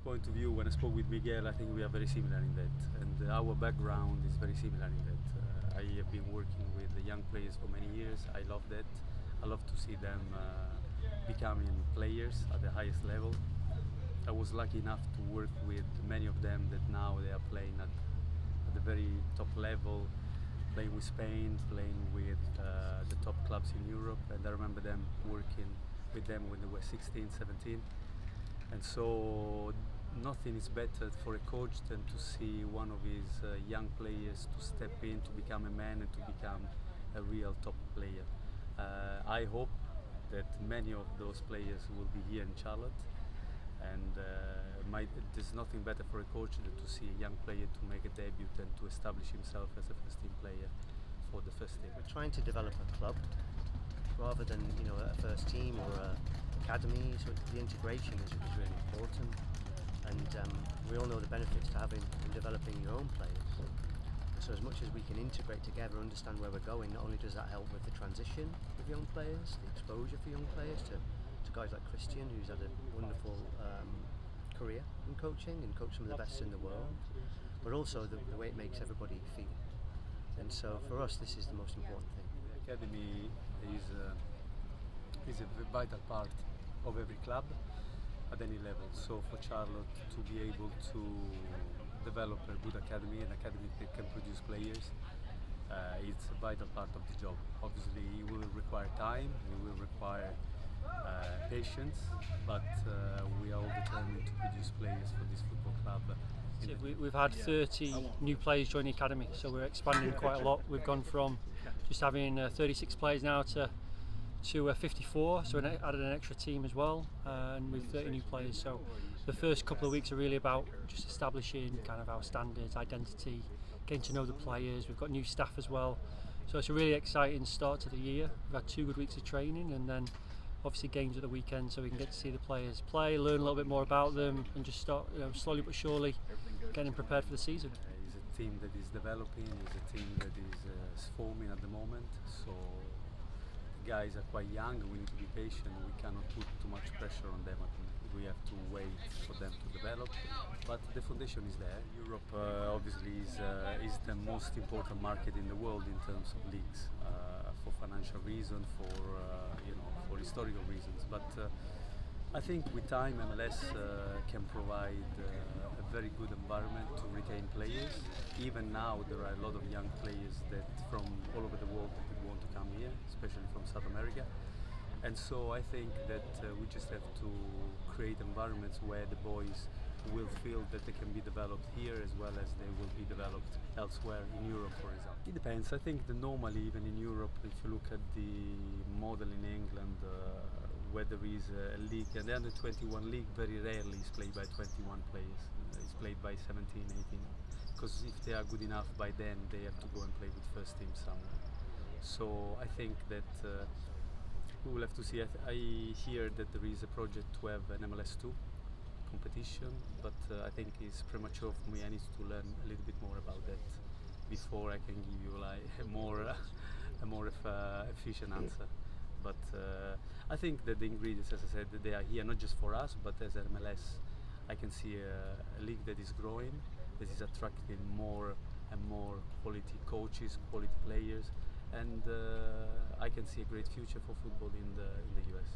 point of view, when I spoke with Miguel, I think we are very similar in that, and our background is very similar in that. I have been working with the young players for many years. I love that. I love to see them becoming players at the highest level. I was lucky enough to work with many of them that now they are playing at the very top level, playing with Spain, playing with the top clubs in Europe, and I remember them working with them when they were 16, 17. And so nothing is better for a coach than to see one of his young players to step in, to become a man and to become a real top player. I hope that many of those players will be here in Charlotte, and there's nothing better for a coach than to see a young player to make a debut and to establish himself as a first team player for the first team. We're trying to develop a club rather than a first team or a academy, so the integration is really important, and we all know the benefits to having and developing your own players. So as much as we can integrate together, understand where we're going, not only does that help with the transition of young players, the exposure for young players to guys like Christian, who's had a wonderful career in coaching and coached some of the best in the world, but also the way it makes everybody feel. And so for us, this is the most important thing. The academy is a vital part of every club at any level. So for Charlotte to be able to develop a good academy, an academy that can produce players, it's a vital part of the job. Obviously it will require time, it will require patience, but we are all determined to produce players for this football club. So we've had 30 new players join the academy, so we're expanding quite a lot. We've gone from just having 36 players now to 54, so we added an extra team as well, and with 30 new players. So the first couple of weeks are really about just establishing kind of our standards, identity, getting to know the players. We've got new staff as well, so it's a really exciting start to the year. We've had 2 good weeks of training, and then obviously games at the weekend, so we can get to see the players play, learn a little bit more about them, and just start slowly but surely getting prepared for the season. It's a team that is developing, it's a team that is forming at the moment, so guys are quite young, we need to be patient, we cannot put too much pressure on them. We have to wait for them to develop, but the foundation is there. Europe obviously is the most important market in the world in terms of leagues, for financial reasons, for historical reasons, but I think with time MLS can provide a very good environment to retain players. Even now there are a lot of young players that from all over the world that would want to come here, especially from South America. And so I think that we just have to create environments where the boys will feel that they can be developed here as well as they will be developed elsewhere in Europe, for example. It depends. I think that normally even in Europe, if you look at the model in England, where there is a league, and the under-21 league very rarely is played by 21 players. It's played by 17, 18, because if they are good enough by then, they have to go and play with first team somewhere. So I think that we will have to see. I hear that there is a project to have an MLS 2 competition, but I think it's premature for me. I need to learn a little bit more about that before I can give you like a more efficient answer. But I think that the ingredients, as I said, they are here not just for us, but as MLS, I can see a league that is growing, that is attracting more and more quality coaches, quality players, and I can see a great future for football in the US.